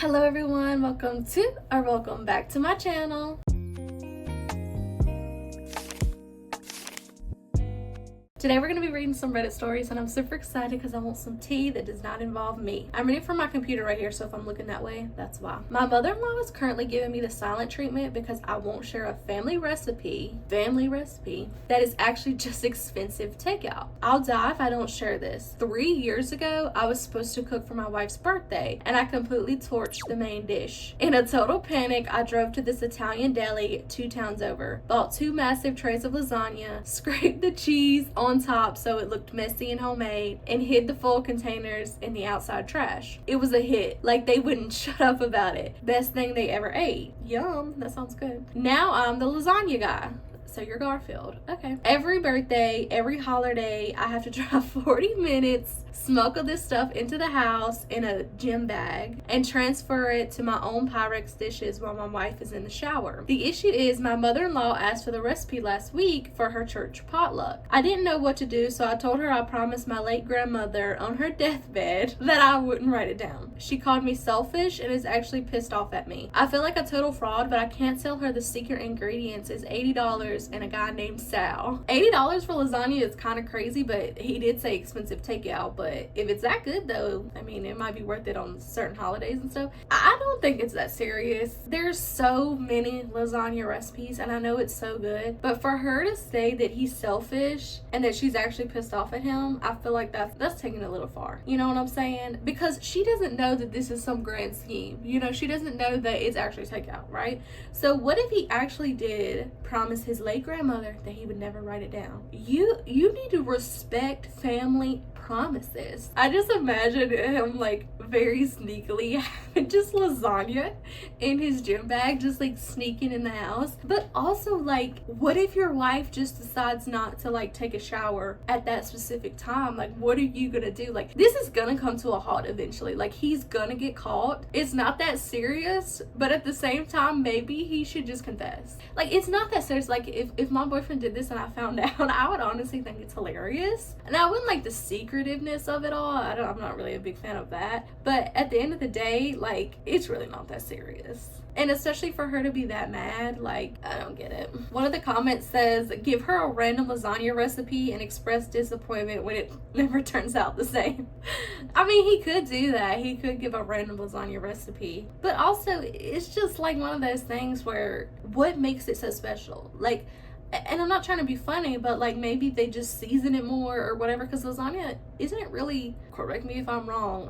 Hello everyone, welcome back to my channel. Today we're going to be reading some Reddit stories and I'm super excited because I want some tea that does not involve me. I'm reading from my computer right here, so if I'm looking that way, that's why. My mother-in-law is currently giving me the silent treatment because I won't share a family recipe that is actually just expensive takeout. I'll die if I don't share this. 3 years ago, I was supposed to cook for my wife's birthday and I completely torched the main dish. In a total panic, I drove to this Italian deli 2 towns over, bought 2 massive trays of lasagna, scraped the cheese on top so it looked messy and homemade, and hid the full containers in the outside trash. It was a hit. Like, they wouldn't shut up about it. Best thing they ever ate. Yum, that sounds good. Now I'm the lasagna guy. So you're Garfield. Okay. Every birthday, every holiday, I have to drive 40 minutes, smuggle this stuff into the house in a gym bag, and transfer it to my own Pyrex dishes while my wife is in the shower. The issue is my mother-in-law asked for the recipe last week for her church potluck. I didn't know what to do, so I told her I promised my late grandmother on her deathbed that I wouldn't write it down. She called me selfish and is actually pissed off at me. I feel like a total fraud, but I can't tell her the secret ingredients is $80 and a guy named Sal. $80 for lasagna is kind of crazy, but he did say expensive takeout. But if it's that good though, I mean, it might be worth it on certain holidays and stuff. I don't think it's that serious. There's so many lasagna recipes and I know it's so good, but for her to say that he's selfish and that she's actually pissed off at him, I feel like that's taking it a little far. You know what I'm saying? Because she doesn't know that this is some grand scheme. You know, she doesn't know that it's actually takeout, right? So what if he actually did promise his late grandmother that he would never write it down? You need to respect family promises. I just imagine him like very sneakily having just lasagna in his gym bag, just like sneaking in the house. But also, like, what if your wife just decides not to like take a shower at that specific time? Like, what are you gonna do? Like, this is gonna come to a halt eventually. Like, he's gonna get caught. It's not that serious, but at the same time, maybe he should just confess. Like, it's not that serious. Like, if my boyfriend did this and I found out, I would honestly think it's hilarious. And I wouldn't like the secretiveness of it all. I'm not really a big fan of that. But at the end of the day, like, it's really not that serious. And especially for her to be that mad, like, I don't get it. One of the comments says, give her a random lasagna recipe and express disappointment when it never turns out the same. I mean, he could do that. He could give a random lasagna recipe. But also, it's just like one of those things where, what makes it so special? Like, and I'm not trying to be funny, but like maybe they just season it more or whatever, because lasagna, isn't it really, correct me if I'm wrong,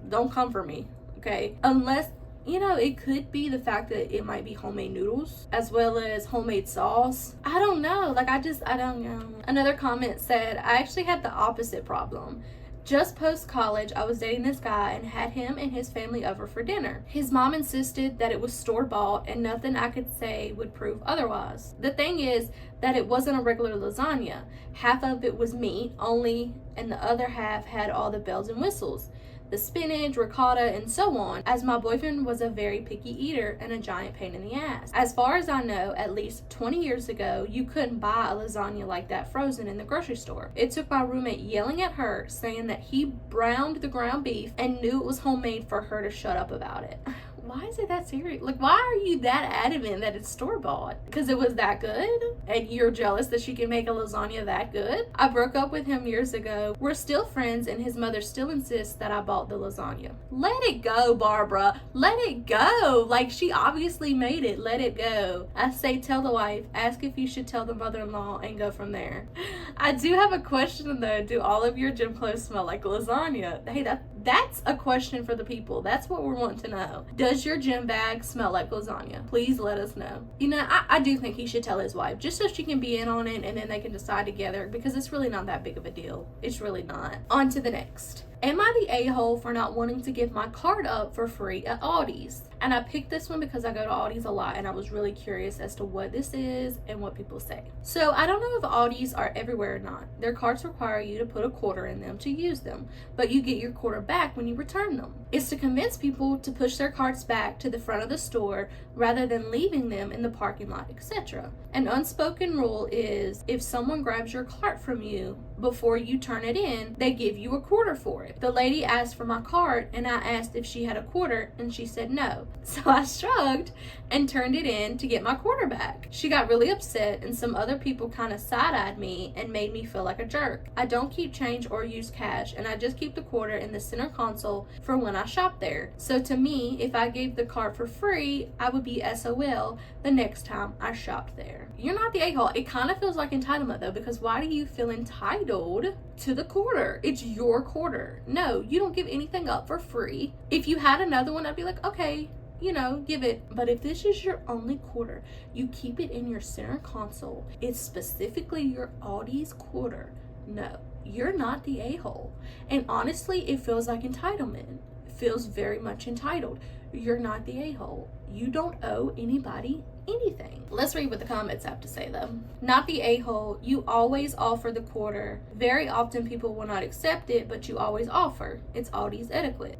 don't come for me, okay? Unless, you know, it could be the fact that it might be homemade noodles as well as homemade sauce. I don't know. Like, I don't know. Another comment said, I actually had the opposite problem. Just post-college, I was dating this guy and had him and his family over for dinner. His mom insisted that it was store-bought and nothing I could say would prove otherwise. The thing is that it wasn't a regular lasagna. Half of it was meat only, and the other half had all the bells and whistles. The spinach, ricotta, and so on, as my boyfriend was a very picky eater and a giant pain in the ass. As far as I know, at least 20 years ago, you couldn't buy a lasagna like that frozen in the grocery store. It took my roommate yelling at her, saying that he browned the ground beef and knew it was homemade for her to shut up about it. Why is it that serious? Like, why are you that adamant that it's store-bought? Because it was that good? And you're jealous that she can make a lasagna that good? I broke up with him years ago. We're still friends and his mother still insists that I bought the lasagna. Let it go, Barbara. Let it go. Like, she obviously made it. Let it go. I say tell the wife, ask if you should tell the mother-in-law, and go from there. I do have a question though. Do all of your gym clothes smell like lasagna? Hey, that's a question for the people. That's what we're wanting to know. Does your gym bag smell like lasagna? Please let us know. You know, I do think he should tell his wife, just so she can be in on it and then they can decide together, because it's really not that big of a deal. It's really not. On to the next. Am I the a-hole for not wanting to give my card up for free at Aldi's? And I picked this one because I go to Aldi's a lot and I was really curious as to what this is and what people say. So I don't know if Aldi's are everywhere or not. Their cards require you to put a quarter in them to use them, but you get your quarter back when you return them. It's to convince people to push their cards back to the front of the store rather than leaving them in the parking lot, etc. An unspoken rule is if someone grabs your cart from you, before you turn it in, they give you a quarter for it. The lady asked for my card and I asked if she had a quarter and she said no. So I shrugged and turned it in to get my quarter back. She got really upset and some other people kind of side-eyed me and made me feel like a jerk. I don't keep change or use cash and I just keep the quarter in the center console for when I shop there. So to me, if I gave the card for free, I would be SOL the next time I shopped there. You're not the a-hole. It kind of feels like entitlement though, because why do you feel entitled to the quarter? It's your quarter. No, you don't give anything up for free. If you had another one, I'd be like, okay, you know, give it. But if this is your only quarter, you keep it in your center console. It's specifically your Aldi's quarter. No, you're not the a-hole. And honestly, it feels like entitlement. It feels very much entitled. You're not the a-hole. You don't owe anybody anything. Let's read what the comments have to say though. Not the a-hole. You always offer the quarter. Very often people will not accept it, but you always offer. It's Aldi's etiquette.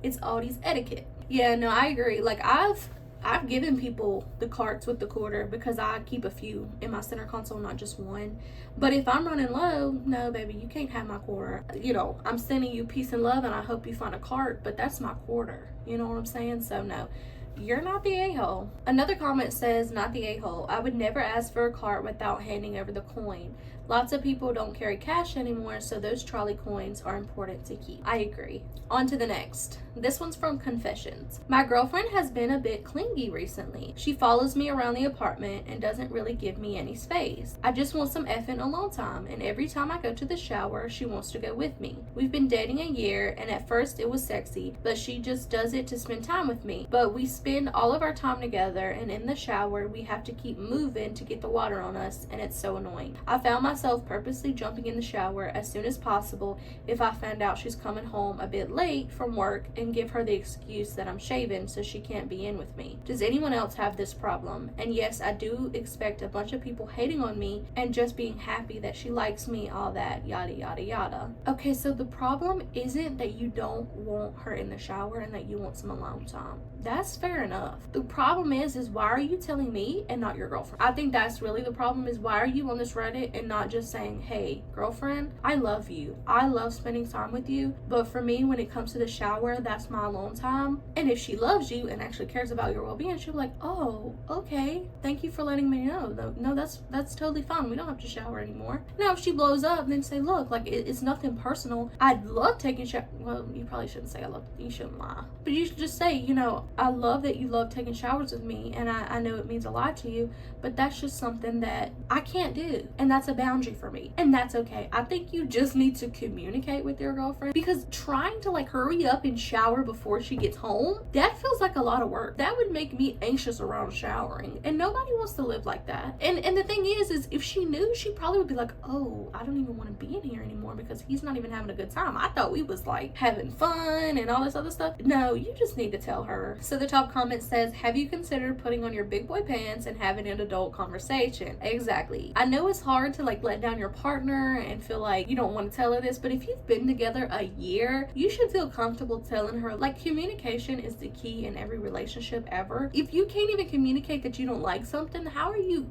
It's Aldi's etiquette. Yeah, no, I agree. Like I've given people the carts with the quarter because I keep a few in my center console, not just one. But if I'm running low, no, baby, you can't have my quarter. You know, I'm sending you peace and love and I hope you find a cart, but that's my quarter. You know what I'm saying? So no, you're not the a-hole. Another comment says, not the a-hole. I would never ask for a cart without handing over the coin. Lots of people don't carry cash anymore, so those trolley coins are important to keep. I agree. On to the next. This one's from Confessions. My girlfriend has been a bit clingy recently. She follows me around the apartment and doesn't really give me any space. I just want some effing alone time, and every time I go to the shower, she wants to go with me. We've been dating a year, and at first it was sexy, but she just does it to spend time with me. But we spend all of our time together, and in the shower, we have to keep moving to get the water on us, and it's so annoying. I found myself purposely jumping in the shower as soon as possible if I found out she's coming home a bit late from work and give her the excuse that I'm shaving so she can't be in with me. Does anyone else have this problem? And yes, I do expect a bunch of people hating on me and just being happy that she likes me, all that, yada yada yada. Okay, so the problem isn't that you don't want her in the shower and that you want some alone time. That's fair enough. The problem is why are you telling me and not your girlfriend? I think that's really the problem, is why are you on this Reddit and not just saying, hey, girlfriend, I love you. I love spending time with you, but for me, when it comes to the shower, that's my alone time. And if she loves you and actually cares about your well-being, she'll be like, oh, okay, thank you for letting me know. No, that's totally fine. We don't have to shower anymore. Now, if she blows up, then say, look, like it's nothing personal. I love taking shower. Well, you probably shouldn't say I love. You shouldn't lie. But you should just say, you know, I love that you love taking showers with me, and I know it means a lot to you, but that's just something that I can't do, and that's a boundary for me, and that's okay. I think you just need to communicate with your girlfriend, because trying to like hurry up and shower before she gets home, that feels like a lot of work. That would make me anxious around showering, and nobody wants to live like that. And the thing is if she knew, she probably would be like, oh, I don't even want to be in here anymore because he's not even having a good time. I thought we was like having fun and all this other stuff. No, you just need to tell her. So the top comment says, have you considered putting on your big boy pants and having an adult conversation? Exactly. I know it's hard to like let down your partner and feel like you don't want to tell her this, but if you've been together a year, you should feel comfortable telling her. Like, communication is the key in every relationship ever. If you can't even communicate that you don't like something, how do you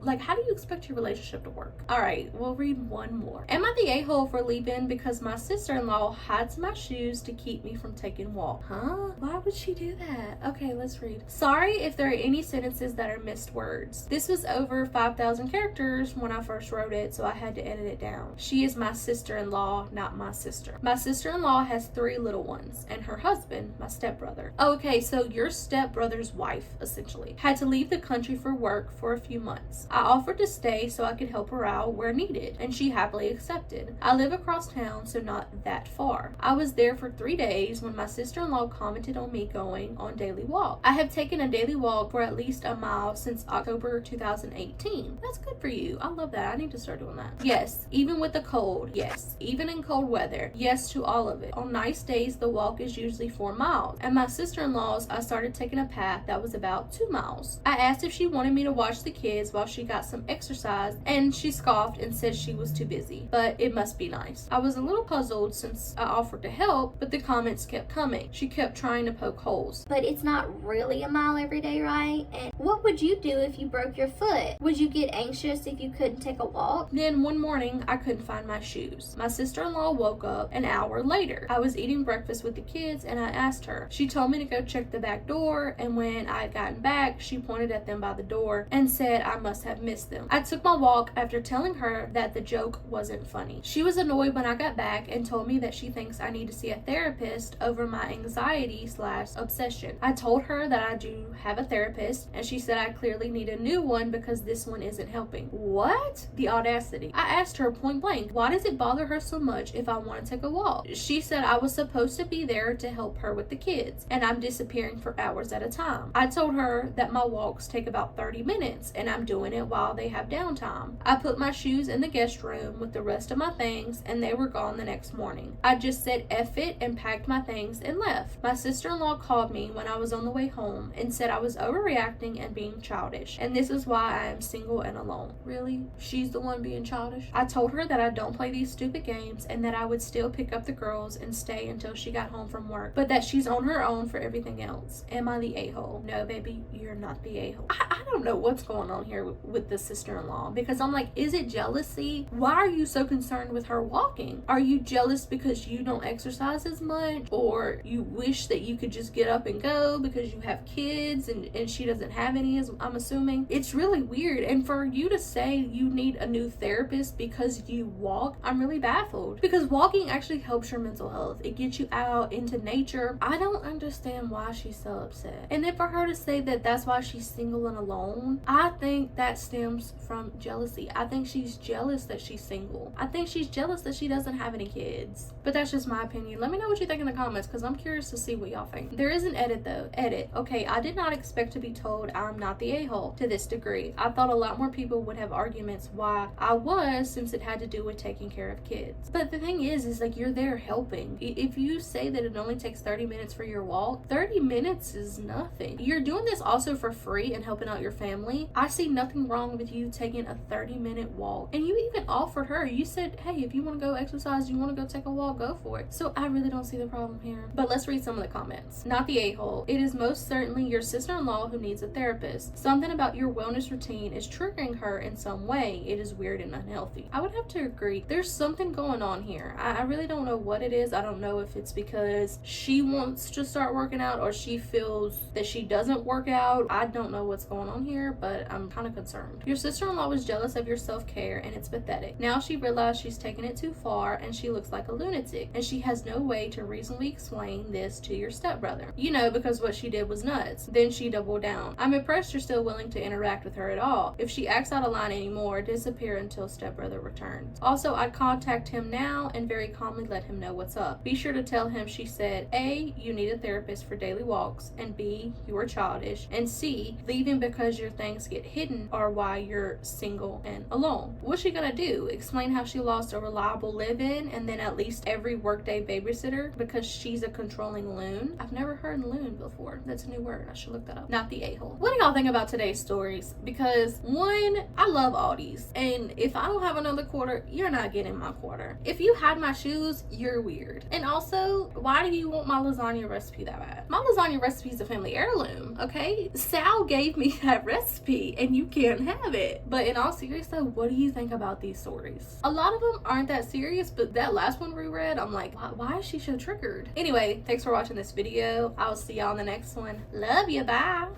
expect your relationship to work? All right, we'll read one more. Am I the a-hole for leaving because my sister-in-law hides my shoes to keep me from taking walks? Huh? Why would she do that? Okay, let's read. Sorry if there are any sentences that are missed words. This was over 5,000 characters when I first wrote it, so I had to edit it down. She is my sister-in-law, not my sister. My sister-in-law has 3 little ones, and her husband, my stepbrother. Okay, so your stepbrother's wife, essentially, had to leave the country for work for a few months. I offered to stay so I could help her out where needed, and she happily accepted. I live across town, so not that far. I was there for 3 days when my sister-in-law commented on me going on daily walk. I have taken a daily walk for at least a mile since October 2018. That's good for you. I love that. I need to start doing that. Yes, even with the cold. Yes, even in cold weather. Yes to all of it. On nice days, the walk is usually 4 miles. At my sister-in-law's, I started started taking a path that was about 2 miles. I asked if she wanted me to watch the kids while she got some exercise, and she scoffed and said she was too busy, but it must be nice. I was a little puzzled since I offered to help, but the comments kept coming. She kept trying to poke holes. But it's not really a mile every day, right? And what would you do if you broke your foot? Would you get anxious if you couldn't take a walk? Then one morning, I couldn't find my shoes. My sister-in-law woke up an hour later. I was eating breakfast with the kids and I asked her. She told me to go check the back door, and when I had gotten back, she pointed at them by the door and said I must have missed them. I took my walk after telling her that the joke wasn't funny. She was annoyed when I got back and told me that she thinks I need to see a therapist over my anxiety/obsession. I told her that I do have a therapist, and she said I clearly need a new one because this one isn't helping. What? The audacity. I asked her point blank, why does it bother her so much if I want to take a walk? She said I was supposed to be there to help her with the kids, and I'm disappearing for hours at a time. I told her that my walks take about 30 minutes, and I'm doing it while they have downtime. I put my shoes in the guest room with the rest of my things, and they were gone the next morning. I just said F it and packed my things and left. My sister-in-law called me when I was on the way home and said I was overreacting and being childish, and this is why I am single and alone. Really? She's the one being childish? I told her that I don't play these stupid games and that I would still pick up the girls and stay until she got home from work, but that she's on her own for everything else. Am I the a-hole? No, baby, you're not the a-hole. I don't know what's going on here with the sister-in-law, because I'm like, is it jealousy? Why are you so concerned with her walking? Are you jealous because you don't exercise as much, or you wish that you could just get up and go because you have kids and she doesn't have any, as I'm assuming? It's really weird. And for you to say you need a new therapist because you walk, I'm really baffled, because walking actually helps your mental health. It gets you out into nature. I don't understand why she's so upset. And then for her to say that that's why she's single and alone, I think that stems from jealousy. I think she's jealous that she's single. I think she's jealous that she doesn't have any kids. But that's just my opinion. Let me know what you think in the comments, because I'm curious to see what y'all think. There is an edit though. Edit. Okay, I did not expect to be told I'm not the a-hole to this degree. I thought a lot more people would have arguments why I was, since it had to do with taking care of kids. But the thing is like, you're there helping. If you say that it only takes 30 minutes for your walk, 30 minutes is nothing. You're doing this also for free and helping out your family. I see nothing wrong with you taking a 30-minute walk. And you even offered her, you said, hey, if you want to go exercise, you want to go take a walk, go for it. So I really don't see the problem here. But let's read some of the comments. Not the a-hole. It is most certainly your sister-in-law who needs a therapist. Something about your wellness routine is triggering her in some way. It is weird and unhealthy. I would have to agree. There's something going on here. I really don't know what it is. I don't know if it's because she wants to start working out or she feels that she doesn't work out. I don't know what's going on here, but I'm kind of concerned. Your sister-in-law was jealous of your self-care, and it's pathetic. Now she realized she's taken it too far and she looks like a lunatic, and she has no way to reasonably explain this to your stepbrother. You know, because what she did was nuts. Then she doubled down. I'm impressed you're still willing to interact with her at all. If she acts out of line anymore, disappear until stepbrother returns. Also, I'd contact him now and very calmly let him know what's up. Be sure to tell him she said A, you need a therapist for daily walks, and B, you are childish, and C, leaving because your things get hidden are why you're single and alone. What's she gonna do? Explain how she lost a reliable live-in and then at least every workday babysitter because she's a controlling loon? I've never heard loon before. That's a new word. I should look that up. Not the a-hole. What do y'all think about today's stories? Because one, I love Aldi's, and if I don't have another quarter, you're not getting my quarter. If you hide my shoes, you're weird. And also, why do you want my lasagna recipe that bad? My lasagna recipe is a family heirloom, okay? Sal gave me that recipe and you can't have it. But in all seriousness though, what do you think about these stories? A lot of them aren't that serious, but that last one we read, I'm like, why is she so triggered? Anyway, thanks for watching this video. I'll see y'all in the next one. Love you. Bye.